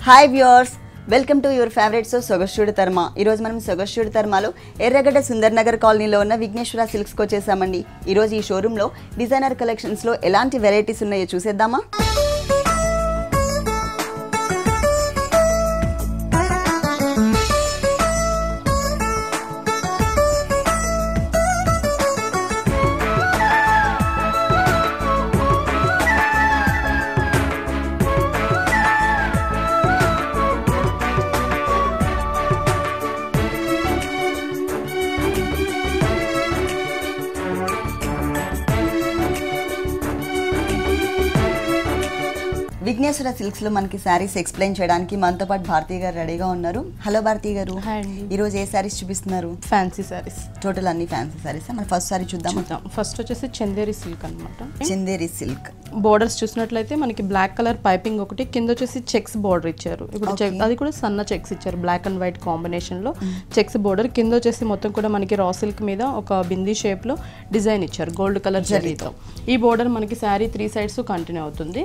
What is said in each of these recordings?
Hi viewers, welcome to your favourite show సొగస్టుడి తర్మ. ఈరోజు మనం సొగస్టుడి తర్మలో ఎర్రగడ్డ సుందర్ నగర్ కాలనీలో ఉన్న విఘ్నేశ్వర సిల్క్స్కి వచ్చేసామండి. ఈరోజు ఈ షోరూంలో డిజైనర్ కలెక్షన్స్లో ఎలాంటి వెరైటీస్ ఉన్నాయో చూసేద్దామా? విఘ్నేశ్వర సిల్క్స్ లో మనకి సారీస్ ఎక్స్ప్లెయిన్ చేయడానికి మనతో పాటు భారతీ గారు రెడీగా ఉన్నారు. హలో భారతీ గారు, ఈ రోజు ఏ సారీస్ చూపిస్తున్నారు? ఫ్యాన్సీ సారీస్, టోటల్ అన్ని ఫ్యాన్సీ సారీస్. మన ఫస్ట్ సారీ చూద్దాం. ఫస్ట్ వచ్చేసి చందేరి సిల్క్ అన్నమాట. చందేరి సిల్క్ బోర్డర్స్ చూసినట్లయితే మనకి బ్లాక్ కలర్ పైపింగ్ ఒకటి, కింద వచ్చేసి చెక్స్ బోర్డర్ ఇచ్చారు. ఇప్పుడు అది కూడా సన్న చెక్స్ ఇచ్చారు, బ్లాక్ అండ్ వైట్ కాంబినేషన్ లో చెక్స్ బోర్డర్. కింద వచ్చేసి మొత్తం కూడా మనకి రా సిల్క్ మీద ఒక బిందీ షేప్ లో డిజైన్ ఇచ్చారు గోల్డ్ కలర్ జరీతో. ఈ బోర్డర్ మనకి శారీ 3 సైడ్స్ కంటిన్యూ అవుతుంది.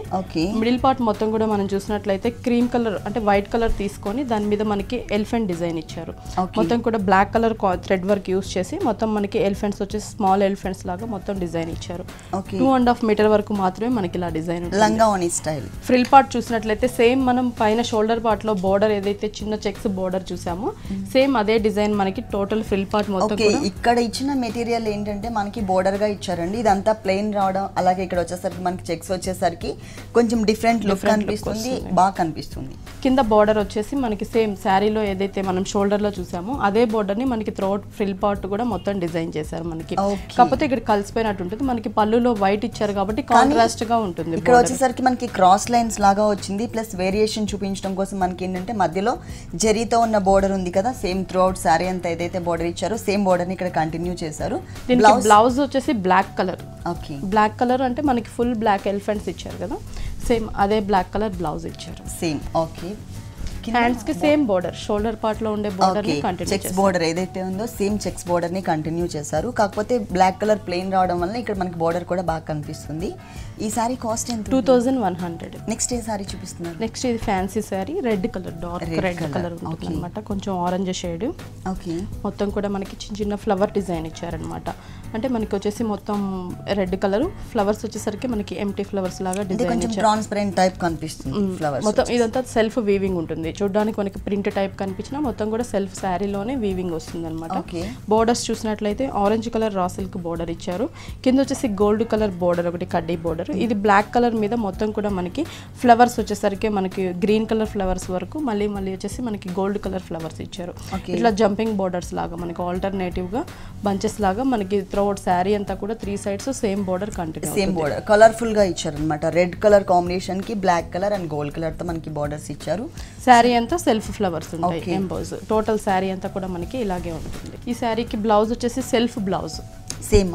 మిడిల్ పార్ట్ మొత్తం కూడా మనం చూసినట్లయితే క్రీమ్ కలర్ అంటే వైట్ కలర్ తీసుకొని దాని మీద మనకి ఎలిఫెంట్ డిజైన్ ఇచ్చారు. మొత్తం కూడా black colour thread work use చేసి మొత్తం మనకి ఎలిఫెంట్స్ వచ్చేసి స్మాల్ ఎలిఫెంట్స్ లాగా మొత్తం డిజైన్ ఇచ్చారు. 2.5 మీటర్ వరకు మాత్రమే మనకి ఇలా డిజైన్. లంగావోని స్టైల్. ఫ్రిల్ పార్ట్ చూసినట్లయితే సేమ్ మనం పైన షోల్డర్ పార్ట్ లో బోర్డర్ ఏదైతే చిన్న చెక్స్ బోర్డర్ చూసామో సేమ్ అదే డిజైన్ మనకి టోటల్ ఫ్రిల్ పార్ట్ మొత్తం కూడా. ఇక్కడ ఇచ్చిన మెటీరియల్ ఏంటంటే మనకి బోర్డర్ గా ఇచ్చారండి. ఇదంతా ప్లెయిన్ రావడం, అలాగే ఇక్కడ వచ్చేసరికి మనకి చెక్స్ వచ్చేసరికి కొంచెం డిఫరెంట్ లుక్ కనిపిస్తుంది, బాగా కనిపిస్తుంది. కింద బోర్డర్ వచ్చేసి మనకి సేమ్ శారీలో ఏదైతే మనం షోల్డర్ లో చూసామో అదే బోర్డర్ ని మనకి త్రోట్ ఫ్రిల్ పార్ట్ కూడా మొత్తం డిజైన్ చేశారు మనకి. కాకపోతే ఇక్కడ కలిసిపోయినట్టు ఉంటుంది. మనకి పళ్ళులో వైట్ ఇచ్చారు కాబట్టి కాంట్రాస్ట్ గా ఉంటుంది. ఇక్కడ వచ్చేసరికి మనకి క్రాస్ లైన్స్ లాగా వచ్చింది. ప్లస్ వేరియేషన్ చూపించడం కోసం మనకి ఏంటంటే మధ్యలో జరీతో ఉన్న బోర్డర్ ఉంది కదా, సేమ్ త్రూ అవుట్ శారీ అంతా ఏదైతే బోర్డర్ ఇచ్చారో సేమ్ బోర్డర్ ని ఇక్కడ కంటిన్యూ చేశారు. బ్లౌజ్ వచ్చేసి black colour. Okay, black colour అంటే మనకి ఫుల్ బ్లాక్ ఎలిఫెంట్స్ ఇచ్చారు కదా, సేమ్ అదే బ్లాక్ కలర్ బ్లౌజ్ ఇచ్చారు. సేమ్. ఓకే, హ్యాండ్స్ కి సేమ్ బోర్డర్, షోల్డర్ పార్ట్ లో ఉండే బోర్డర్ ని కంటిన్యూ చెక్స్ బోర్డర్ ఏదైతే ఉందో సేమ్ చెక్స్ బోర్డర్ ని కంటిన్యూ చేశారు. కాకపోతే బ్లాక్ కలర్ ప్లెయిన్ రావడం వల్ల ఇక్కడ మనకి బోర్డర్ కూడా బాగా కనిపిస్తుంది. ఈ సారీ కాస్ట్ ఎంత? 2100. నెక్స్ట్ ఏ సారీ చూపిస్తున్నారు? నెక్స్ట్ ఇది fancy sorry, red colour, dark red colour ఉంటుంది అనమాట, కొంచెం ఆరెంజ్ షేడ్. ఓకే, మొత్తం కూడా మనకి చిన్న చిన్న ఫ్లవర్ డిజైన్ ఇచ్చారనమాట. అంటే మనకి వచ్చేసి మొత్తం రెడ్ కలర్, ఫ్లవర్స్ వచ్చేసరికి మనకి ఎంటీ ఫ్లవర్స్ లాగా డిజైన్ ఇచ్చారు. ట్రాన్స్పరెంట్ టైప్ కనిపిస్తుంది ఫ్లవర్స్. మొత్తం ఇదంతా సెల్ఫ్ వీవింగ్ ఉంటుంది. చూడడానికి మనకి ప్రింట్ టైప్ కనిపించినా మొత్తం కూడా సెల్ఫ్ శారీలోనే వీవింగ్ వస్తుంది అనమాట. బోర్డర్స్ చూసినట్లయితే orange colour raw silk border ఇచ్చారు. కింద వచ్చేసి గోల్డ్ కలర్ బోర్డర్ ఒకటి కడ్డీ బోర్డర్. ఇది బ్లాక్ కలర్ మీద మొత్తం కూడా మనకి ఫ్లవర్స్ వచ్చేసరికి మనకి గ్రీన్ కలర్ ఫ్లవర్స్ వరకు మళ్ళీ వచ్చేసి మనకి గోల్డ్ కలర్ ఫ్లవర్స్ ఇచ్చారు. ఇట్లా జంపింగ్ బోర్డర్స్ లాగా మనకి ఆల్టర్నేటివ్ గా బంచెస్ లాగా మనకి త్రూఅవుట్ శారీ అంతా కూడా 3 sides same border continue. Same border colourful గా ఇచ్చారు అనమాట. రెడ్ కలర్ కాంబినేషన్ కి black colour and gold colour తో మనకి బోర్డర్స్ ఇచ్చారు. శారీ అంతా సెల్ఫ్ ఫ్లవర్స్ ఉంటాయి ఎంబోస్. టోటల్ శారీ అంతా కూడా మనకి ఇలాగే ఉంటుంది. ఈ శారీకి బ్లౌజ్ వచ్చేసి self blouse same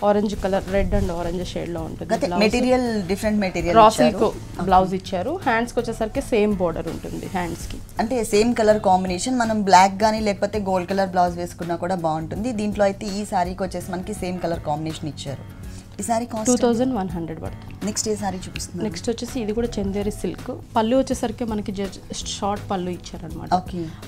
orange colour, red and orange shade లో ఉంటుంది. Material different material raw silk blouse ఇచ్చారు. హ్యాండ్స్ కి వచ్చేసరికి సేమ్ బోర్డర్ ఉంటుంది. హ్యాండ్స్ కి అంటే సేమ్ కలర్ కాంబినేషన్. మనం బ్లాక్ గానీ లేకపోతే గోల్డ్ కలర్ బ్లౌజ్ వేసుకున్నా కూడా బాగుంటుంది. దీంట్లో అయితే ఈ సారీకి వచ్చేసి మనకి సేమ్ కలర్ కాంబినేషన్ ఇచ్చారు. ఈ సారీ కాస్ట్ 2100 పడుతుంది. నెక్స్ట్ ఏ సారీ చూపిస్తుంది? నెక్స్ట్ వచ్చేసి ఇది కూడా చందేరి సిల్క్. పళ్ళు వచ్చేసరికి మనకి షార్ట్ పళ్ళు ఇచ్చారనమాట.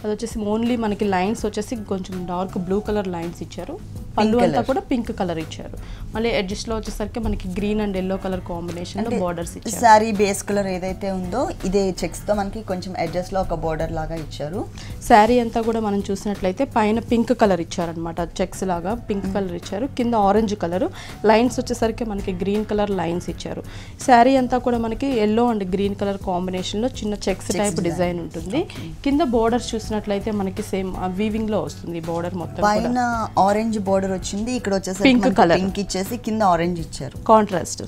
అది వచ్చేసి ఓన్లీ మనకి లైన్స్ వచ్చేసి కొంచెం డార్క్ బ్లూ కలర్ లైన్స్ ఇచ్చారు. పళ్ళు అంతా కూడా పింక్ కలర్ ఇచ్చారు. మళ్ళీ ఎడ్జెస్ లో వచ్చేసరికి మనకి green and yellow colour combination లో బోర్డర్స్ ఇచ్చారు. సారీ బేస్ కలర్ ఏదైతే ఉందో ఇదే చెక్స్ తో మనకి కొంచెం ఎడ్జెస్ లో ఒక బోర్డర్ లాగా ఇచ్చారు. శారీ అంతా కూడా మనం చూసినట్లయితే పైన పింక్ కలర్ ఇచ్చారనమాట, చెక్స్ లాగా పింక్ కలర్ ఇచ్చారు. కింద ఆరెంజ్ కలర్ లైన్స్ వచ్చేసరికి మనకి గ్రీన్ కలర్ లైన్స్ ఇచ్చారు. శారీ అంతా కూడా మనకి yellow and green colour combination లో చిన్న చెక్స్ టైప్ డిజైన్ ఉంటుంది. కింద బోర్డర్స్ చూసినట్లయితే మనకి సేమ్ వీవింగ్ లో వస్తుంది బోర్డర్ మొత్తం. పైన ఆరెంజ్ బోర్డర్ వచ్చింది, ఇక్కడ వచ్చేసి పింక్ కలర్ పింక్ ఇచ్చేసి కింద ఆరెంజ్ ఇచ్చారు, కాంట్రాస్ట్.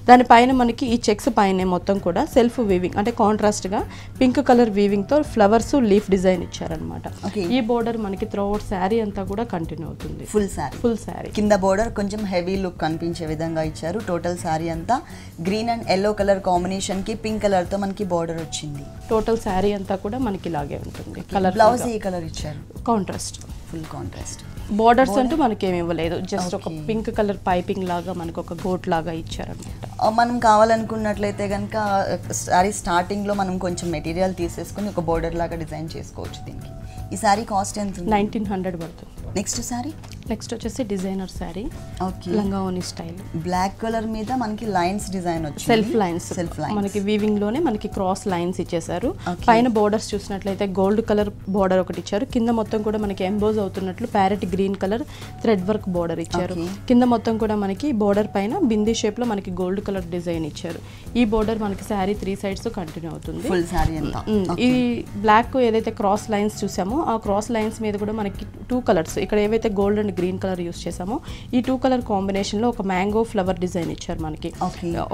దానిపైన మనకి ఈ చెక్స్ పైన మొత్తం కూడా సెల్ఫ్ వీవింగ్ అంటే కాంట్రాస్ట్ గా పింక్ కలర్ వీవింగ్ తో ఫ్లవర్స్ లీఫ్ డిజైన్ ఇచ్చారనమాట. ఈ బోర్డర్ మనకి త్రూఅవుట్ శారీ అంతా కూడా కంటిన్యూ అవుతుంది. ఫుల్ శారీ కింద బోర్డర్ కొంచెం హెవీ లుక్ కనిపించే విధంగా ఇచ్చారు. టోటల్ శారీ అంతా green and yellow colour combination కి పింక్ కలర్ తో మనకి బోర్డర్ వచ్చింది. టోటల్ శారీ అంతా కూడా మనకి ఇలాగే ఉంటుంది. కలర్ బ్లౌజ్ ఏ కలర్ ఇచ్చారు? Contrast, full contrast. బోర్డర్స్ అంటూ మనకి ఏమి ఇవ్వలేదు, జస్ట్ ఒక పింక్ కలర్ పైపింగ్ లాగా మనకు ఒక గోట్ లాగా ఇచ్చారనమాట. మనం కావాలనుకున్నట్లయితే కనుక సారీ స్టార్టింగ్లో మనం కొంచెం మెటీరియల్ తీసేసుకుని ఒక బోర్డర్ లాగా డిజైన్ చేసుకోవచ్చు దీనికి. ఈ సారీ కాస్ట్ ఎంత? 1900 పడుతుంది. నెక్స్ట్ సారీ నెక్స్ట్ వచ్చేసి డిజైనర్ శారీ, ఓకే, లంగా ఓని స్టైల్, బ్లాక్ కలర్ మీద మనకి లైన్స్ డిజైన్ వచ్చింది, సెల్ఫ్ లైన్స్ మనకి వీవింగ్ లోనే మనకి క్రాస్ లైన్స్ ఇచ్చేసారు. పైన బోర్డర్స్ చూసినట్లయితే గోల్డ్ కలర్ బోర్డర్ ఒకటి ఇచ్చారు, కింద మొత్తం కూడా మనకి ఎంబోజ్ అవుతున్నట్లు parrot green colour thread work border ఇచ్చారు. కింద మొత్తం కూడా మనకి బోర్డర్ పైన బిందీ షేప్ లో మనకి గోల్డ్ కలర్ డిజైన్ ఇచ్చారు. ఈ బోర్డర్ మనకి శారీ 3 sides కంటిన్యూ అవుతుంది. ఫుల్ శారీ అంతా. ఈ బ్లాక్ ఏదైతే క్రాస్ లైన్స్ చూసామో ఆ క్రాస్ లైన్స్ మీద కూడా మనకి 2 కలర్స్, ఇక్కడ ఏవైతే gold and green colour use చేసామో ఈ 2 కలర్ కాంబినేషన్ లో ఒక మ్యాంగో ఫ్లవర్ డిజైన్ ఇచ్చారు మనకి.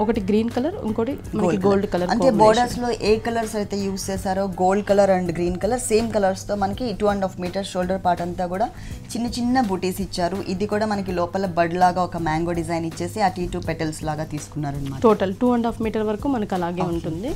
ఒకటి గ్రీన్ కలర్, ఇంకోటి మనకి గోల్డ్ కలర్. అంటే బోర్డర్స్ లో ఏ కలర్స్ అయితే యూస్ చేశారో gold colour and green colour same colours తో మనకి 2.5 meters షోల్డర్ పార్ట్ అంతా కూడా చిన్న చిన్న బూటీస్ ఇచ్చారు. ఇది కూడా మనకి లోపల బడ్ లాగా ఒక మ్యాంగో డిజైన్ ఇచ్చేసి అటు ఇటు పెటల్స్ లాగా తీసుకున్నారు అన్నమాట. టోటల్ 2.5 meter వరకు మనకి అలాగే ఉంటుంది.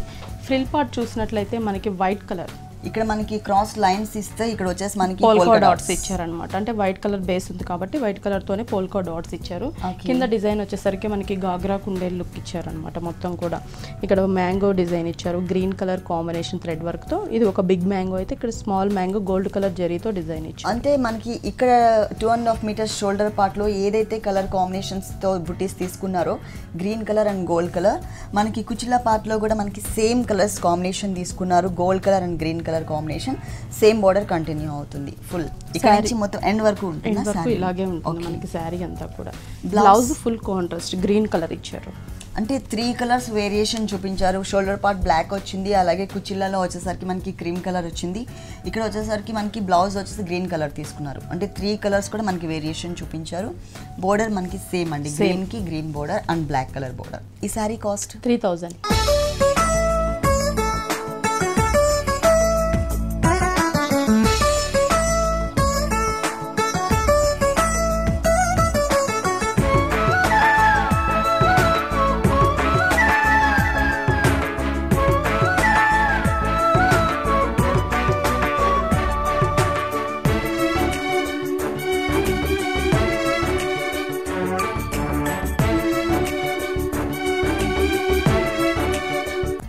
ఫ్రిల్ పార్ట్ చూసినట్లయితే మనకి వైట్ కలర్, ఇక్కడ మనకి క్రాస్ లైన్స్ ఇస్తే ఇక్కడ వచ్చేసి మనకి పోల్కా డాట్స్ ఇచ్చారనమాట. అంటే వైట్ కలర్ బేస్ ఉంది కాబట్టి వైట్ కలర్ తోనే పోల్కా డాట్స్ ఇచ్చారు. కింద డిజైన్ వచ్చేసరికి మనకి గాగ్రా కుండే లుక్ ఇచ్చారనమాట. మొత్తం కూడా ఇక్కడ మ్యాంగో డిజైన్ ఇచ్చారు green colour combination thread work తో. ఇది ఒక బిగ్ మ్యాంగో అయితే ఇక్కడ స్మాల్ మ్యాంగో గోల్డ్ కలర్ జరీతో డిజైన్ ఇచ్చారు. అంటే మనకి ఇక్కడ 2.5 meters షోల్డర్ పార్ట్ లో ఏదైతే కలర్ కాంబినేషన్స్ తో బుటీస్ తీసుకున్నారో green colour and gold colour, మనకి కుచిలా పార్ట్ లో కూడా మనకి సేమ్ కలర్స్ కాంబినేషన్ తీసుకున్నారు. Gold colour and green colour combination, same border continue అవుతుంది. ఫుల్ ఇక్కడ నుంచి మొత్తం ఎండ్ వరకు ఉంటుంది. ఇలాగే ఉంటుంది మనకి శారీ అంతా కూడా. Blouse full contrast green colour ఇచ్చారు. అంటే 3 colors వేరియేషన్ చూపించారు. షోల్డర్ పార్ట్ బ్లాక్ వచ్చింది, అలాగే కుచ్చిళ్ళలో వచ్చేసరికి మనకి క్రీమ్ కలర్ వచ్చింది. ఇక్కడ వచ్చేసరికి మనకి బ్లౌజ్ వచ్చేసి గ్రీన్ కలర్ తీసుకున్నారు. అంటే 3 colors కూడా మనకి వేరియేషన్ చూపించారు. బోర్డర్ మనకి సేమ్ అండి, గ్రీన్ కి green border and black colour border. ఈ sari cost 3000.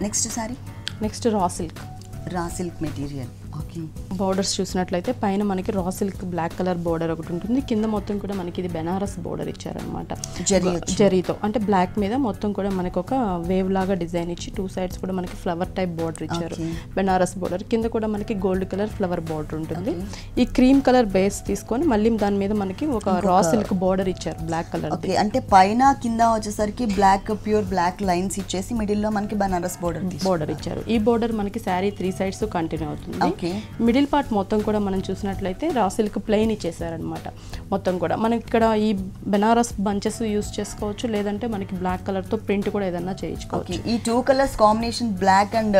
Next sari next raw silk material. Okay, borders చూసినట్లయితే పైన మనకి raw silk black colour border ఒకటి ఉంటుంది, కింద మొత్తం కూడా మనకి ఇది బెనారస్ బోర్డర్ ఇచ్చారనమాట జరీతో. అంటే బ్లాక్ మీద మొత్తం కూడా మనకి ఒక వేవ్ లాగా డిజైన్ ఇచ్చి 2 sides కూడా మనకి ఫ్లవర్ టైప్ బోర్డర్ ఇచ్చారు. బెనారస్ బోర్డర్ కింద కూడా మనకి గోల్డ్ కలర్ ఫ్లవర్ బోర్డర్ ఉంటుంది. ఈ క్రీమ్ కలర్ బేస్ తీసుకొని మళ్ళీ దాని మీద మనకి ఒక రా సిల్క్ బోర్డర్ ఇచ్చారు బ్లాక్ కలర్. అంటే పైన కింద వచ్చేసరికి బ్లాక్ ప్యూర్ బ్లాక్ లైన్స్ ఇచ్చేసి మిడిల్ లో మనకి బనారస్ బోర్డర్ ఇచ్చారు. ఈ బోర్డర్ మనకి శారీ 3 sides కంటిన్యూ అవుతుంది. మిడిల్ పార్ట్ మొత్తం కూడా మనం చూసినట్లయితే రా సిల్క్ ప్లెయిన్ ఇచ్చేసారనమాట. మొత్తం కూడా మనకి ఇక్కడ ఈ బెనారస్ బంచెస్ యూస్ చేసుకోవచ్చు, లేదంటే మనకి బ్లాక్ కలర్ తో ప్రింట్ కూడా ఏదన్నా చేయించుకోవచ్చు. ఈ 2 colors కాంబినేషన్ బ్లాక్ అండ్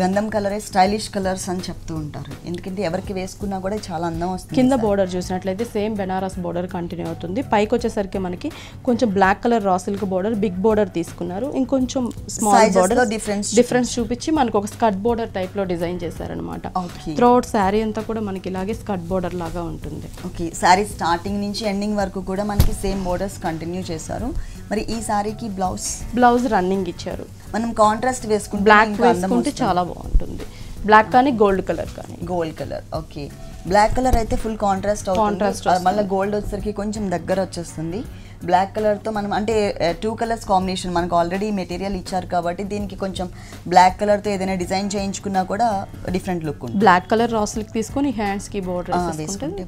గంధం కలర్ స్టైలిష్ కలర్స్ అని చెప్తూ ఉంటారు, ఎందుకంటే ఎవరికి వేసుకున్నా కూడా చాలా అందం వస్తుంది. కింద బోర్డర్ చూసినట్లయితే సేమ్ బెనారస్ బోర్డర్ కంటిన్యూ అవుతుంది. పైకి వచ్చేసరికి మనకి కొంచెం black colour raw silk border big border తీసుకున్నారు, ఇంకొంచెం స్మాల్ బోర్డర్ డిఫరెన్స్ చూపించి మనకు ఒక స్కర్ట్ బోర్డర్ టైప్ లో డిజైన్ చేశారనమాట. త్రూఅవుట్ శారీ అంతా కూడా మనకి ఇలాగే స్కర్ట్ బోర్డర్ లాగా ఉంటుంది. ఓకే, శారీ స్టార్టింగ్ నుంచి ఎండింగ్ వరకు కూడా మనకి సేమ్ బోర్డర్స్ కంటిన్యూ చేశారు. మరి ఈ శారీకి బ్లౌజ్ రన్నింగ్ ఇచ్చారు. మనం కాంట్రాస్ట్ వేసుకుంటే బ్లాక్ వేసుకుంటే చాలా బాగుంటుంది. బ్లాక్ కానీ గోల్డ్ కలర్ కానీ. Gold colour okay, black colour అయితే ఫుల్ కాంట్రాస్ట్ మళ్ళీ గోల్డ్ వచ్చేసరికి కొంచెం దగ్గర వచ్చేస్తుంది. బ్లాక్ కలర్తో మనం అంటే 2 colors కాంబినేషన్ మనకు ఆల్రెడీ మెటీరియల్ ఇచ్చారు కాబట్టి దీనికి కొంచెం బ్లాక్ కలర్తో ఏదైనా డిజైన్ చేయించుకున్నా కూడా డిఫరెంట్ లుక్ ఉంటుంది. బ్లాక్ కలర్ రా సిల్క్ తీసుకొని హ్యాండ్స్కి బోర్డర్ వేసుకుంటే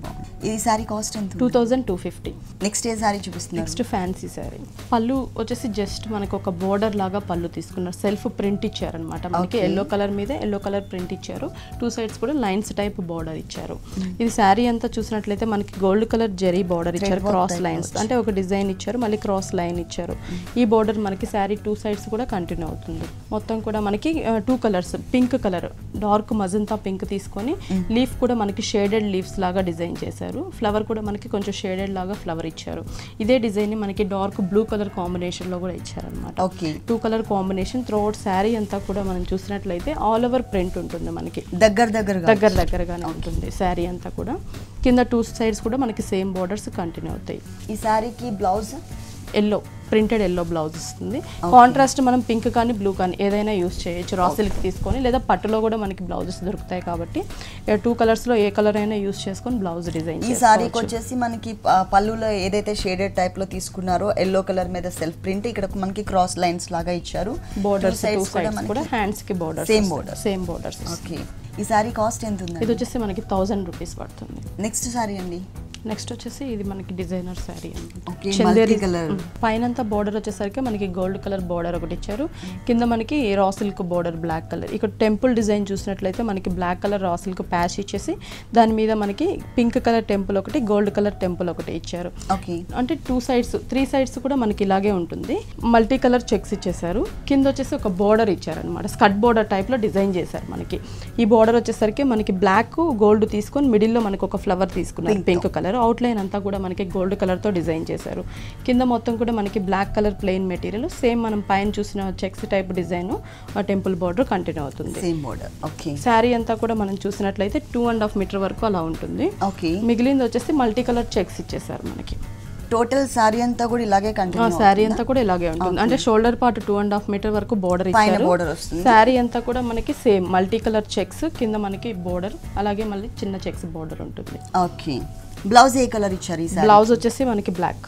ఈ సారీ కాస్ట్ ఎంత? 2250. నెక్స్ట్ ఏ సారీ చూపిస్తున్నారు? Next fancy sorry. పళ్ళు వచ్చేసి జస్ట్ మనకు ఒక బోర్డర్ లాగా పళ్ళు తీసుకున్నారు, సెల్ఫ్ ప్రింట్ ఇచ్చారనమాట. మనకి ఎల్లో కలర్ మీద ఎల్లో కలర్ ప్రింట్ ఇచ్చారు, 2 sides కూడా లైన్స్ టైప్ బోర్డర్ ఇచ్చారు. ఇది శారీ అంతా చూసినట్లయితే మనకి గోల్డ్ కలర్ జెరీ బోర్డర్ ఇచ్చారు, క్రాస్ లైన్స్ అంటే ఒక డిజైన్ లైన్ ఇచ్చారు, మళ్ళీ క్రాస్ లైన్ ఇచ్చారు. ఈ బోర్డర్ మనకి శారీ 2 సైడ్స్ కూడా కంటిన్యూ అవుతుంది. మొత్తం కూడా మనకి 2 colours, pink colour dark magenta pink తీసుకొని లీఫ్ కూడా మనకి షేడెడ్ లీవ్స్ లాగా డిజైన్ చేశారు. ఫ్లవర్ కూడా మనకి కొంచెం షేడెడ్ లాగా ఫ్లవర్ ఇచ్చారు. ఇదే డిజైన్ ని మనకి డార్క్ బ్లూ కలర్ కాంబినేషన్ లో కూడా ఇచ్చారనమాట. 2 కలర్ కాంబినేషన్ త్రూఅవుట్ శారీ అంతా కూడా మనం చూసినట్లయితే ఆల్ ఓవర్ ప్రింట్ ఉంటుంది మనకి, దగ్గరగానే ఉంటుంది శారీ అంతా కూడా. కింద 2 సైడ్స్ కూడా మనకి సేమ్ బోర్డర్స్ కంటిన్యూ అవుతాయి. ఈ శారీకి blouse yellow, printed yellow blouse వస్తుంది. కాంట్రాస్ట్ మనం పింక్ కానీ బ్లూ కానీ ఏదైనా యూస్ చేయొచ్చు. రా సిల్క్ తీసుకొని లేదా పట్టులో కూడా మనకి బ్లౌజెస్ దొరుకుతాయి కాబట్టి 2 కలర్స్ లో ఏ కలర్ అయినా యూస్ చేసుకొని బ్లౌజ్ డిజైన్. ఈ సారీకి వచ్చేసి మనకి పళ్ళులో ఏదైతే షేడెడ్ టైప్ లో తీసుకున్నారో ఎల్లో కలర్ మీద సెల్ఫ్ ప్రింట్, ఇక్కడ మనకి క్రాస్ లైన్స్ లాగా ఇచ్చారు. బోర్డర్స్ 2 సైడ్స్ కూడా హ్యాండ్స్ కి బోర్డర్స్, సేమ్ బోర్డర్స్. ఓకే, ఈ సారీ కాస్ట్ ఎంత ఉంది? ఇది వచ్చేసి మనకి 1000 రూపీస్ పడుతుంది. నెక్స్ట్ సారీ అండి. నెక్స్ట్ వచ్చేసి ఇది మనకి డిజైనర్ శారీ అనమాట. చందేరి కలర్ పైనంతా బోర్డర్ వచ్చేసరికి మనకి గోల్డ్ కలర్ బోర్డర్ ఒకటి ఇచ్చారు. కింద మనకి raw silk border black colour. ఇక్కడ టెంపుల్ డిజైన్ చూసినట్లయితే మనకి black colour raw silk patch ఇచ్చేసి దాని మీద మనకి పింక్ కలర్ టెంపుల్ ఒకటి, గోల్డ్ కలర్ టెంపుల్ ఒకటి ఇచ్చారు. అంటే 2 సైడ్స్ 3 సైడ్స్ కూడా మనకి ఇలాగే ఉంటుంది. మల్టీ కలర్ చెక్స్ ఇచ్చేసారు. కింద వచ్చేసి ఒక బోర్డర్ ఇచ్చారనమాట, స్కట్ బోర్డర్ టైప్ లో డిజైన్ చేశారు మనకి. ఈ బోర్డర్ వచ్చేసరికి మనకి బ్లాక్ గోల్డ్ తీసుకొని మిడిల్ లో మనకి ఒక ఫ్లవర్ తీసుకున్నారు పింక్ కలర్. అవుట్లైన్ అంతా కూడా మనకి గోల్డ్ కలర్ తో డిజైన్ చేశారు. కింద మొత్తం కూడా మనకి black colour plain material, same మనం పైన చూసిన checks type design temple border continue అవుతుంది. శారీ అంతా కూడా మనం చూసినట్లయితే 2.5 మీటర్ వరకు అలా ఉంటుంది. మిగిలింది వచ్చేసి మల్టీ కలర్ చెక్స్ ఇచ్చేసారు మనకి. టోటల్ సారీ అంతా కూడా ఇలాగే కంటిన్యూ, సారీ అంతా కూడా ఇలాగే ఉంటుంది. అంటే షోల్డర్ పార్ట్ 2.5 మీటర్ వరకు బోర్డర్ ఇచ్చారు. సారీ అంతా కూడా మనకి సేమ్ మల్టీ కలర్ చెక్స్, కింద మనకి బోర్డర్, అలాగే మళ్ళీ చిన్న చెక్స్ బోర్డర్ ఉంటుంది. ఓకే, బ్లౌజ్ ఏ కలర్ ఇచ్చారు? బ్లౌజ్ వచ్చేసి మనకి బ్లాక్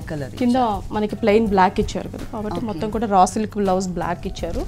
కలర్, కింద మనకి ప్లెయిన్ బ్లాక్ ఇచ్చారు కదా, కాబట్టి మొత్తం కూడా రా సిల్క్ బ్లౌజ్ బ్లాక్ ఇచ్చారు.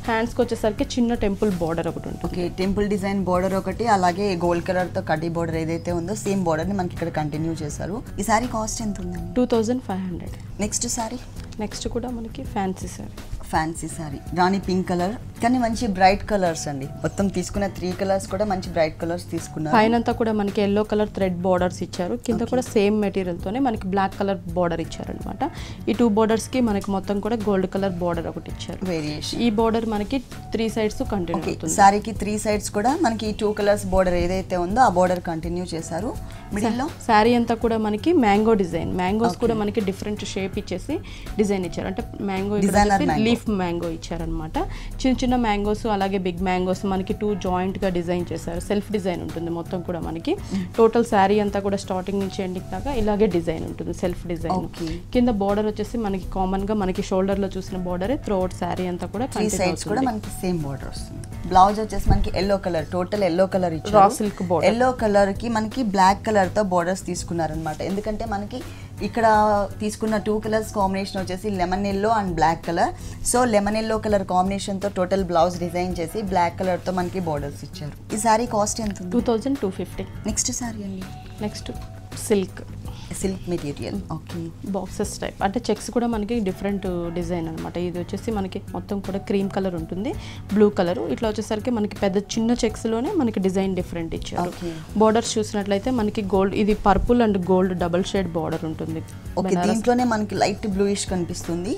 హ్యాండ్స్ కి వచ్చేసరికి చిన్న టెంపుల్ బోర్డర్ ఒకటి ఉంటుంది. ఓకే, టెంపుల్ డిజైన్ బోర్డర్ ఒకటి, అలాగే గోల్డ్ కలర్ తో కడ్డీ బోర్డర్ ఏదైతే ఉందో సేమ్ బోర్డర్ ని మనకి ఇక్కడ కంటిన్యూ చేశారు. ఈ సారీ కాస్ట్ ఎంత ఉంది? 2500. నెక్స్ట్ సారీ. నెక్స్ట్ కూడా మనకి ఫ్యాన్సీ సారీ, రాణి పింక్ కలర్, కానీ మంచి బ్రైట్ కలర్స్ అండి. మొత్తం తీసుకున్న 3 కలర్స్ కూడా మంచి బ్రైట్ కలర్స్ తీసుకున్నారు. పైనంతా కూడా మనకి ఎల్లో కలర్ థ్రెడ్ బోర్డర్స్ ఇచ్చారు. కింద కూడా సేమ్ మెటీరియల్ తోనే మనకి బ్లాక్ కలర్ బోర్డర్ ఇచ్చారనమాట. ఈ 2 బోర్డర్స్ కి మనకి మొత్తం కూడా గోల్డ్ కలర్ బోర్డర్ ఒకటి ఇచ్చారు. వేరియేషన్. ఈ బోర్డర్ మనకి 3 సైడ్స్ కంటిన్యూ అవుతుంది. సారీకి 3 సైడ్స్ కూడా మనకి 2 కలర్స్ బోర్డర్ ఏదైతే ఉందో ఆ బోర్డర్ కంటిన్యూ చేశారు. మిడిల్ లో సారీ అంతా కూడా మనకి మ్యాంగో డిజైన్, మ్యాంగోస్ కూడా మనకి డిఫరెంట్ షేప్ ఇచ్చేసి డిజైన్ ఇచ్చారు. అంటే మ్యాంగో లీఫ్ మ్యాంగో ఇచ్చారనమాట. చిన్న చిన్న మ్యాంగోస్ అలాగే బిగ్ మ్యాంగోస్ మనకి 2 జాయింట్ గా డిజైన్ చేశారు. సెల్ఫ్ డిజైన్ ఉంటుంది మొత్తం కూడా మనకి. టోటల్ శారీ అంతా కూడా స్టార్టింగ్ నుంచి ఎండింగ్ దాకా ఇలాగే డిజైన్ ఉంటుంది, సెల్ఫ్ డిజైన్. కింద బోర్డర్ వచ్చేసి మనకి కామన్ గా మనకి షోల్డర్ లో చూసిన బోర్డర్ త్రూఅవుట్ శారీ అంతా కూడా సేమ్ బోర్డర్ వస్తుంది. బ్లౌజ్ వచ్చేసి మనకి yellow colour, total yellow colour ఇచ్చారు. Raw silk border. Yellow colour కి మనకి బ్లాక్ కలర్ తో బోర్డర్స్ తీసుకున్నారనమాట. ఎందుకంటే మనకి ఇక్కడ తీసుకున్న 2 కలర్స్ కాంబినేషన్ వచ్చేసి lemon yellow and black colour. So lemon yellow colour combination తో టోటల్ బ్లౌజ్ డిజైన్ చేసి బ్లాక్ కలర్ తో మనకి బోర్డర్స్ ఇచ్చారు. ఈ సారీ కాస్ట్ ఎంత? 2250. నెక్స్ట్ సారీ అండి. Next silk material. Okay, boxes type, అంటే చెక్స్ కూడా మనకి డిఫరెంట్ డిజైన్ అనమాట. ఇది వచ్చేసి మనకి మొత్తం కూడా క్రీమ్ కలర్ ఉంటుంది, బ్లూ కలర్. ఇట్లా వచ్చేసరికి మనకి పెద్ద చిన్న చెక్స్ లోనే మనకి డిజైన్ డిఫరెంట్ ఇచ్చారు. బోర్డర్స్ చూసినట్లయితే మనకి గోల్డ్, ఇది purple and gold double shade border ఉంటుంది. దీంట్లోనే మనకి లైట్ బ్లూయిష్ కనిపిస్తుంది,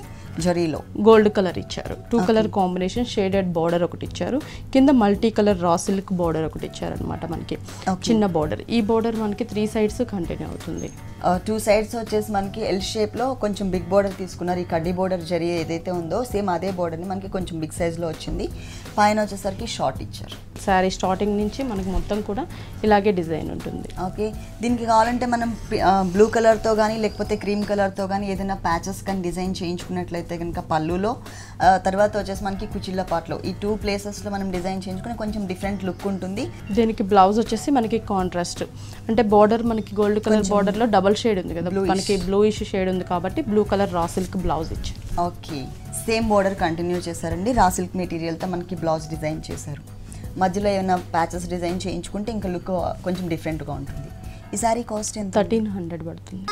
జరీలో గోల్డ్ కలర్ ఇచ్చారు. 2 కలర్ కాంబినేషన్ షేడెడ్ బోర్డర్ ఒకటి ఇచ్చారు. కింద multi colour raw silk border ఒకటి ఇచ్చారు అనమాట మనకి, చిన్న బోర్డర్. ఈ బోర్డర్ మనకి 3 సైడ్స్ కంటిన్యూ అవుతుంది. 2 సైడ్స్ వచ్చేసి మనకి ఎల్ షేప్ లో కొంచెం బిగ్ బోర్డర్ తీసుకున్నారు. ఈ కడ్డీ బోర్డర్ జరీ ఏదైతే ఉందో సేమ్ అదే బోర్డర్ ని మనకి కొంచెం బిగ్ సైజ్ లో వచ్చింది. పైన వచ్చేసరికి షార్ట్ ఇచ్చారు. శారీ స్టార్టింగ్ నుంచి మనకి మొత్తం కూడా ఇలాగే డిజైన్ ఉంటుంది. ఓకే, దీనికి కావాలంటే మనం బ్లూ కలర్ తో కానీ లేకపోతే క్రీమ్ కలర్ తో కానీ ఏదైనా ప్యాచెస్ కానీ డిజైన్ చేయించుకున్నట్లయితే కనుక పళ్ళులో, తర్వాత వచ్చేసి మనకి కుచిళ్ళ పార్ట్లో ఈ 2 ప్లేసెస్ లో మనం డిజైన్ చేయించుకుని కొంచెం డిఫరెంట్ లుక్ ఉంటుంది. దీనికి బ్లౌజ్ వచ్చేసి మనకి కాంట్రాస్ట్, అంటే బోర్డర్ మనకి గోల్డ్ కలర్ బోర్డర్ లో డబల్ షేడ్ ఉంది కదా, మనకి బ్లూయిష్ షేడ్ ఉంది కాబట్టి blue colour raw silk blouse ఇచ్చారు. ఓకే, సేమ్ బోర్డర్ కంటిన్యూ చేశారండి. రా సిల్క్ మెటీరియల్తో మనకి బ్లౌజ్ డిజైన్ చేశారు. మధ్యలో ఏమైనా ప్యాచెస్ డిజైన్ చేయించుకుంటే ఇంకా లుక్ కొంచెం డిఫరెంట్గా ఉంటుంది. ఈ సారీ కాస్ట్ ఎంత? 1300 పడుతుంది.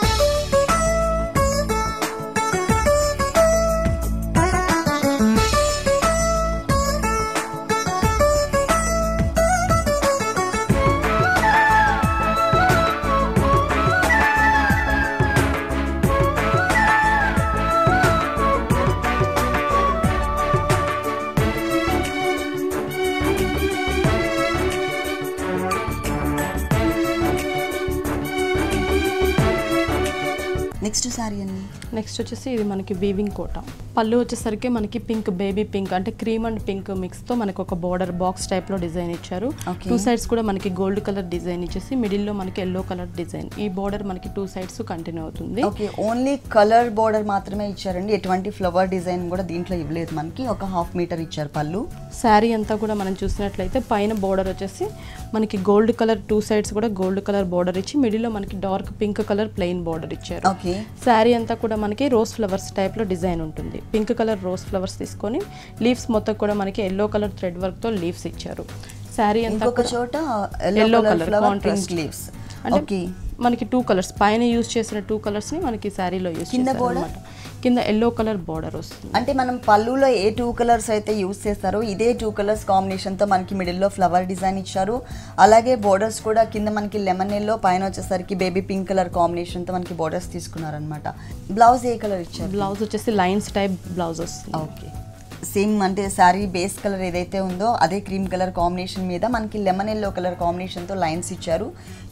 నెక్స్ట్ సారీ అండి. నెక్స్ట్ వచ్చేసి ఇది మనకి వీవింగ్ కోట. పళ్ళు వచ్చేసరికి మనకి పింక్, బేబీ పింక్ అంటే క్రీమ్ అండ్ పింక్ మిక్స్తో మనకి ఒక బార్డర్ బాక్స్ టైప్లో డిజైన్ ఇచ్చారు. 2 సైడ్స్ కూడా మనకి గోల్డ్ కలర్ డిజైన్ ఇచ్చేసి మిడిల్లో మనకి ఎల్లో కలర్ డిజైన్. ఈ బార్డర్ మనకి 2 సైడ్స్ కంటిన్యూ అవుతుంది. ఓకే, ఓన్లీ కలర్ బార్డర్ మాత్రమే ఇచ్చారండి, ఎటువంటి ఫ్లవర్ డిజైన్ కూడా దీంట్లో ఇవ్వలేదు. మనకి ఒక 1/2 మీటర్ ఇచ్చారు పళ్ళు. శారీ అంతా కూడా మనం చూసినట్లయితే పైన బార్డర్ వచ్చేసి మనకి గోల్డ్ కలర్ 2 సైడ్స్ కూడా గోల్డ్ కలర్ బార్డర్ ఇచ్చి మిడిల్లో మనకి dark pink colour plain border ఇచ్చారు. ఓకే, శారీ అంతా కూడా మనకి రోజ్ ఫ్లవర్స్ టైప్లో డిజైన్ ఉంటుంది. పింక్ కలర్ రోజ్ ఫ్లవర్స్ తీసుకొని లీవ్స్ మొత్తం కూడా మనకి ఎల్లో కలర్ థ్రెడ్ వర్క్తో లీవ్స్ ఇచ్చారు. శారీ అంతా ఒక చోట ఎల్లో కలర్ కాంట్రాస్ట్ లీవ్స్. అంటే మనకి 2 కలర్స్ పైన యూజ్ చేసిన 2 కలర్స్ని మనకి శారీలో యూజ్ చేస్తారు అన్నమాట. కింద ఎల్లో కలర్ బార్డర్ వస్తుంది. అంటే మనం పళ్ళులో ఏ 2 కలర్స్ అయితే యూజ్ చేస్తారో ఇదే 2 కలర్స్ కాంబినేషన్తో మనకి మిడిల్లో ఫ్లవర్ డిజైన్ ఇచ్చారు. అలాగే బోర్డర్స్ కూడా కింద మనకి లెమన్ ఎల్లో, పైన వచ్చేసరికి బేబీ పింక్ కలర్ కాంబినేషన్తో మనకి బోర్డర్స్ తీసుకున్నారనమాట. బ్లౌజ్ ఏ కలర్ ఇచ్చారు? బ్లౌజ్ వచ్చేసి లైన్స్ టైప్ బ్లౌజ్ వస్తుంది. ఓకే, సేమ్ అంటే శారీ బేస్ కలర్ ఏదైతే ఉందో అదే క్రీమ్ కలర్ కాంబినేషన్ మీద మనకి లెమన్ ఎల్లో కలర్ కాంబినేషన్తో లైన్స్ ఇచ్చారు.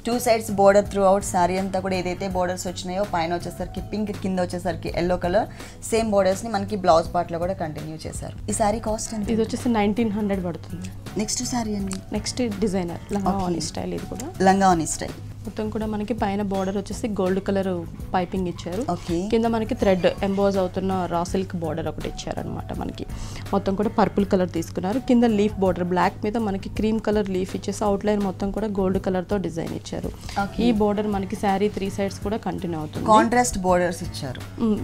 2 sides border through out sari అంతా కూడా ఏదైతే బోర్డర్స్ వచ్చినాయో పైన వచ్చేసరికి పింక్, కింద వచ్చేసరికి ఎల్లో కలర్ సేమ్ బోర్డర్స్ని మనకి బ్లౌజ్ పార్ట్లో కూడా కంటిన్యూ చేశారు. ఈ శారీ కాస్ట్ ఎంత? ఇది వచ్చేసి 1900 పడుతుంది. నెక్స్ట్ శారీ అండి. నెక్స్ట్ డిజైనర్ లంగావోని స్టైల్. ఇది కూడా లంగావోని స్టైల్. మొత్తం కూడా మనకి పైన బార్డర్ వచ్చేసి గోల్డ్ కలర్ పైపింగ్ ఇచ్చారు. ఓకే, కింద మనకి థ్రెడ్ ఎంబోజ్ అవుతున్న రా సిల్క్ బార్డర్ ఒకటి ఇచ్చారనమాట. మనకి మొత్తం కూడా పర్పుల్ కలర్ తీసుకున్నారు. కింద లీఫ్ బార్డర్ బ్లాక్ మీద మనకి క్రీమ్ కలర్ లీఫ్ ఇచ్చేసి అవుట్ లైన్ మొత్తం కూడా గోల్డ్ కలర్ తో డిజైన్ ఇచ్చారు. ఈ బార్డర్ మనకి శారీ 3 సైడ్స్ కూడా కంటిన్యూ అవుతుంది. కాంట్రాస్ట్ బోర్డర్స్ ఇచ్చారు.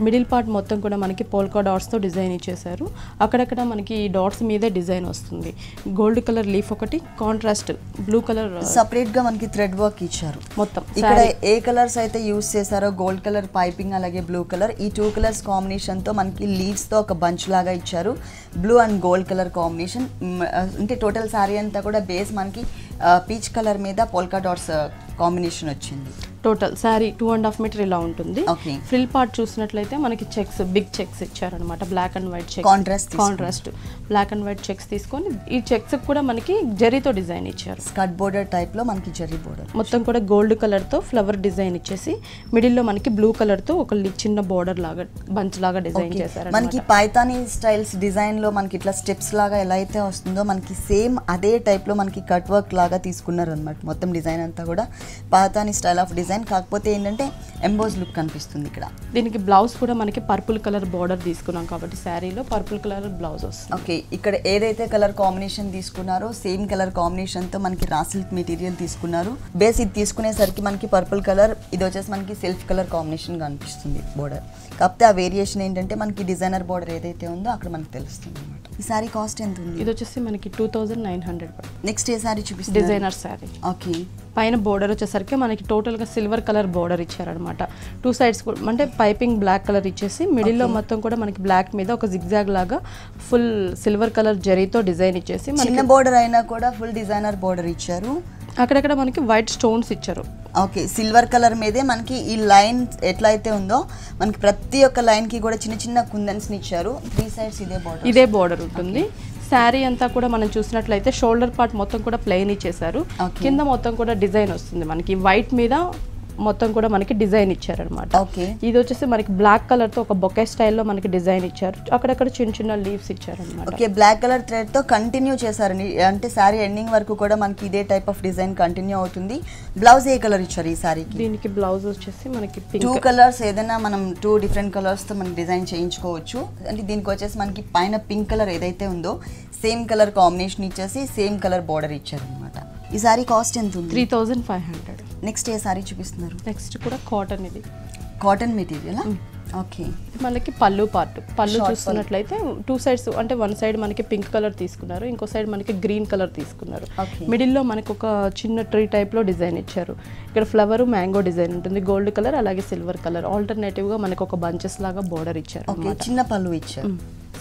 మిడిల్ పార్ట్ మొత్తం కూడా మనకి పోల్కా డాట్స్ తో డిజైన్ ఇచ్చేసారు. అక్కడక్కడ మనకి డాట్స్ మీదే డిజైన్ వస్తుంది. గోల్డ్ కలర్ లీఫ్ ఒకటి, కాంట్రాస్ట్ బ్లూ కలర్ సపరేట్ గా మనకి థ్రెడ్ వర్క్ ఇచ్చారు. మొత్తం ఇక్కడ ఏ కలర్స్ అయితే యూజ్ చేశారో గోల్డ్ కలర్ పైపింగ్ అలాగే బ్లూ కలర్, ఈ 2 కలర్స్ కాంబినేషన్ తో మనకి లీవ్స్ తో ఒక బంచ్ లాగా ఇచ్చారు. Blue and gold colour combination. అంటే టోటల్ శారీ అంతా కూడా బేస్ మనకి పీచ్ కలర్ మీద పోల్కా డాట్స్ కాంబినేషన్ వచ్చింది. టోటల్ శారీ 2.5 మీటర్ ఇలా ఉంటుంది. ఓకే, ఫ్రిల్ పార్ట్ చూసినట్లయితే మనకి చెక్స్, బిగ్ చెక్స్ ఇచ్చారనమాట. Black and white checks, contrast black and white checks తీసుకొని ఈ చెక్స్ కూడా మనకి జరీతో డిజైన్ ఇచ్చారు. స్కర్ట్ బోర్డర్ టైప్ లో మనకి జరీ బోర్డర్ మొత్తం కూడా గోల్డ్ కలర్ తో ఫ్లవర్ డిజైన్ ఇచ్చేసి మిడిల్ లో మనకి బ్లూ కలర్ తో ఒక చిన్న బోర్డర్ లాగా బంచ్ లాగా డిజైన్ చేశారు. మనకి పైతానీ స్టైల్స్ డిజైన్ లో మనకి ఇట్లా స్టెప్స్ లాగా ఎలా అయితే వస్తుందో మనకి సేమ్ అదే టైప్ లో మనకి కట్ వర్క్ లాగా తీసుకున్నారు అనమాట. మొత్తం డిజైన్ అంతా కూడా పైతానీ స్టైల్ ఆఫ్ డిజైన్. కాకపోతే ఏంటంటే ఎంబోజ్ లుక్ కనిపిస్తుంది ఇక్కడ. దీనికి బ్లౌజ్ కూడా మనకి పర్పుల్ కలర్ బార్డర్ తీసుకున్నాం కాబట్టి శారీలో పర్పుల్ కలర్ బ్లౌజ్ వస్తుంది. ఓకే, ఇక్కడ ఏదైతే కలర్ కాంబినేషన్ తీసుకున్నారో సేమ్ కలర్ కాంబినేషన్ తో మనకి రా సిల్క్ మెటీరియల్ తీసుకున్నారు. బేస్ ఇది తీసుకునేసరికి మనకి పర్పుల్ కలర్, ఇది వచ్చేసి మనకి సెల్ఫ్ కలర్ కాంబినేషన్ కనిపిస్తుంది బోర్డర్. కాకపోతే ఆ వేరియేషన్ ఏంటంటే మనకి డిజైనర్ బోర్డర్ ఏదైతే ఉందో అక్కడ మనకి తెలుస్తుంది అనమాట. ఈ సారీ కాస్ట్ ఎంత ఉంది? ఇది వచ్చేసి మనకి 2900. నెక్స్ట్ ఏ సారీ చూపిస్తుంది? Designer sorry. ఓకే, పైన బోర్డర్ వచ్చేసరికి మనకి టోటల్గా సిల్వర్ కలర్ బోర్డర్ ఇచ్చారనమాట. 2 సైడ్స్ అంటే పైపింగ్ బ్లాక్ కలర్ ఇచ్చేసి మిడిల్లో మొత్తం కూడా మనకి బ్లాక్ మీద ఒక జిగ్జాగ్ లాగా ఫుల్ సిల్వర్ కలర్ జరీతో డిజైన్ ఇచ్చేసి చిన్న బోర్డర్ అయినా కూడా ఫుల్ డిజైనర్ బోర్డర్ ఇచ్చారు. అక్కడక్కడ మనకి వైట్ స్టోన్స్ ఇచ్చారు. ఓకే, సిల్వర్ కలర్ మీదే మనకి ఈ లైన్ ఎట్లా అయితే ఉందో మనకి ప్రతి ఒక్క లైన్ కి కూడా చిన్న చిన్న కుందన్స్ ని ఇచ్చారు. 3 సైడ్స్ ఇదే బోర్డర్ ఉంటుంది. శారీ అంతా కూడా మనం చూసినట్లయితే షోల్డర్ పార్ట్ మొత్తం కూడా ప్లెయిన్ ఇచ్చేసారు. కింద మొత్తం కూడా డిజైన్ వస్తుంది మనకి వైట్ మీద మొత్తం కూడా మనకి డిజైన్ ఇచ్చారనమాట. ఇది వచ్చేసి మనకి బ్లాక్ కలర్ తో ఒక బొకే స్టైల్లో మనకి డిజైన్ ఇచ్చారు. అక్కడక్కడ చిన్న చిన్న లీవ్స్ ఇచ్చారనమాట. ఓకే, బ్లాక్ కలర్ థ్రెడ్ తో కంటిన్యూ చేశారండి. అంటే శారీ ఎండింగ్ వరకు కూడా మనకి ఇదే టైప్ ఆఫ్ డిజైన్ కంటిన్యూ అవుతుంది. బ్లౌజ్ ఏ కలర్ ఇచ్చారు ఈ సారీకి? దీనికి బ్లౌజ్ వచ్చేసి మనకి 2 కలర్స్ ఏదైనా మనం 2 డిఫరెంట్ కలర్స్ తో మనం డిజైన్ చేయించుకోవచ్చు. అంటే దీనికి వచ్చేసి మనకి పైన పింక్ కలర్ ఏదైతే ఉందో సేమ్ కలర్ కాంబినేషన్ ఇచ్చేసి సేమ్ కలర్ బోర్డర్ ఇచ్చారనమాట. ఈ సారీ కాస్ట్ ఎంత ఉంది? 3500. నెక్స్ట్ ఏ సారీ చూపిస్తున్నారు? నెక్స్ట్ కూడా కాటన్. ఇది కాటన్ మెటీరియల్. ఓకే, మనకి పళ్ళు పార్ట్. పళ్ళు చూస్తున్నట్లయితే 2 సైడ్స్ అంటే 1 సైడ్ మనకి పింక్ కలర్ తీసుకున్నారు, ఇంకో సైడ్ మనకి గ్రీన్ కలర్ తీసుకున్నారు. మిడిల్లో మనకి ఒక చిన్న ట్రీ టైప్ లో డిజైన్ ఇచ్చారు. ఇక్కడ ఫ్లవర్ మ్యాంగో డిజైన్ ఉంటుంది, గోల్డ్ కలర్ అలాగే సిల్వర్ కలర్. ఆల్టర్నేటివ్ గా మనకి ఒక బంచెస్ లాగా బోర్డర్ ఇచ్చారు. చిన్న పళ్ళు ఇచ్చారు.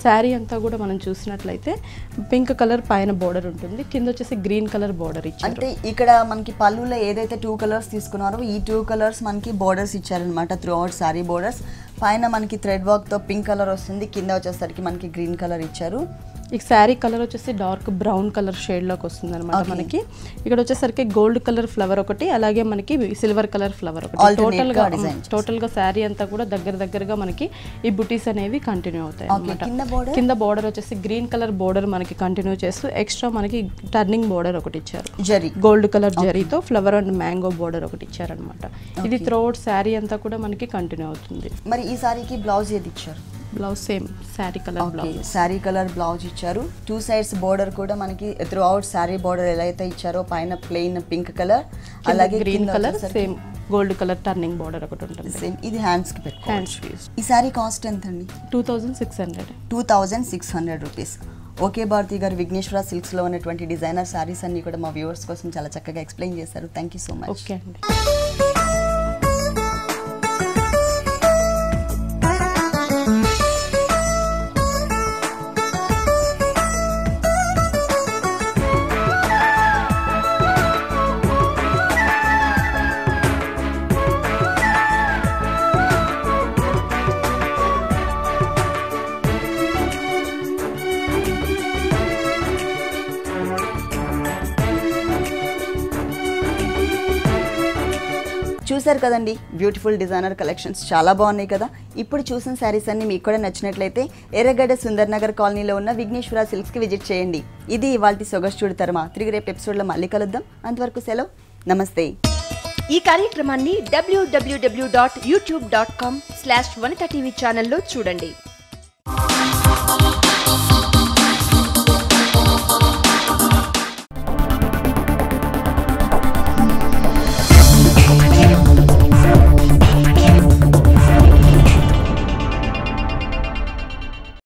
శారీ అంతా కూడా మనం చూసినట్లయితే పింక్ కలర్ పైన బోర్డర్ ఉంటుంది, కింద వచ్చేసి గ్రీన్ కలర్ బోర్డర్ ఇచ్చారు. అంటే ఇక్కడ మనకి పళ్ళులో ఏదైతే 2 కలర్స్ తీసుకున్నారో ఈ 2 కలర్స్ మనకి బోర్డర్స్ ఇచ్చారనమాట. త్రూ అవుట్ శారీ బోర్డర్స్ పైన మనకి థ్రెడ్ వర్క్ తో పింక్ కలర్ వస్తుంది, కింద వచ్చేసరికి మనకి గ్రీన్ కలర్ ఇచ్చారు. ఈ శారీ కలర్ వచ్చేసి డార్క్ బ్రౌన్ కలర్ షేడ్ లోకి వస్తుంది అనమాట మనకి. ఇక్కడ వచ్చేసరికి గోల్డ్ కలర్ ఫ్లవర్ ఒకటి, అలాగే మనకి సిల్వర్ కలర్ ఫ్లవర్ ఒకటి. టోటల్ గా శారీ అంతా కూడా దగ్గరగా మనకి ఈ బుటీస్ అనేవి కంటిన్యూ అవుతాయి అనమాట. కింద బోర్డర్ వచ్చేసి గ్రీన్ కలర్ బోర్డర్ మనకి కంటిన్యూ చేస్తూ ఎక్స్ట్రా మనకి టర్నింగ్ బోర్డర్ ఒకటి ఇచ్చారు, గోల్డ్ కలర్ జరీతో ఫ్లవర్ అండ్ మ్యాంగో బోర్డర్ ఒకటి ఇచ్చారనమాట. ఇది త్రూఅవుట్ శారీ అంతా కూడా మనకి కంటిన్యూ అవుతుంది. మరి ఈ సారీకి బ్లౌజ్ ఏది ఇచ్చారు? Blouse same sari colour blouse, sari colour blouse ఇచ్చారు. 2 సైడ్స్ బోర్డర్ కూడా మనకి త్రూ అవుట్ శారీ బోర్డర్ ఎలా అయితే ఇచ్చారో పైన ప్లెయిన్ పింక్ కలర్, అలాగే green colour, same gold colour turning border ఒకటి ఉంటుంది. సేమ్ ఇది హ్యాండ్స్ కి పెట్టుకోవచ్చు. హ్యాండ్స్ ఈ శారీ కాస్ట్ ఎంత అండి? 2600 రూపీస్. ఓకే భారతి గారు, విఘ్నేశ్వర సిల్క్స్ లో ఉన్నటువంటి డిజైనర్ శారీస్ అన్ని కూడా మా వ్యూవర్స్ కోసం చాలా చక్కగా ఎక్స్ప్లెయిన్ చేశారు. Thank you so much. Okay అండి. చూసారు కదండి, బ్యూటిఫుల్ డిజైనర్ కలెక్షన్స్ చాలా బాగున్నాయి కదా. ఇప్పుడు చూసిన శారీస్ అన్ని మీకు కూడా నచ్చినట్లయితే ఎర్రగడ్డ సుందర్ నగర్ కాలనీలో ఉన్న విఘ్నేశ్వర సిల్క్స్కి విజిట్ చేయండి. ఇది ఇవాల్టి సొగస్చూడి తరమా. తిరిగి రేపు ఎపిసోడ్లో మళ్ళీ కలుద్దాం. అంతవరకు సెలవు, నమస్తే. ఈ కార్యక్రమాన్ని www.youtube.com/vanitaTV ఛానల్లో చూడండి.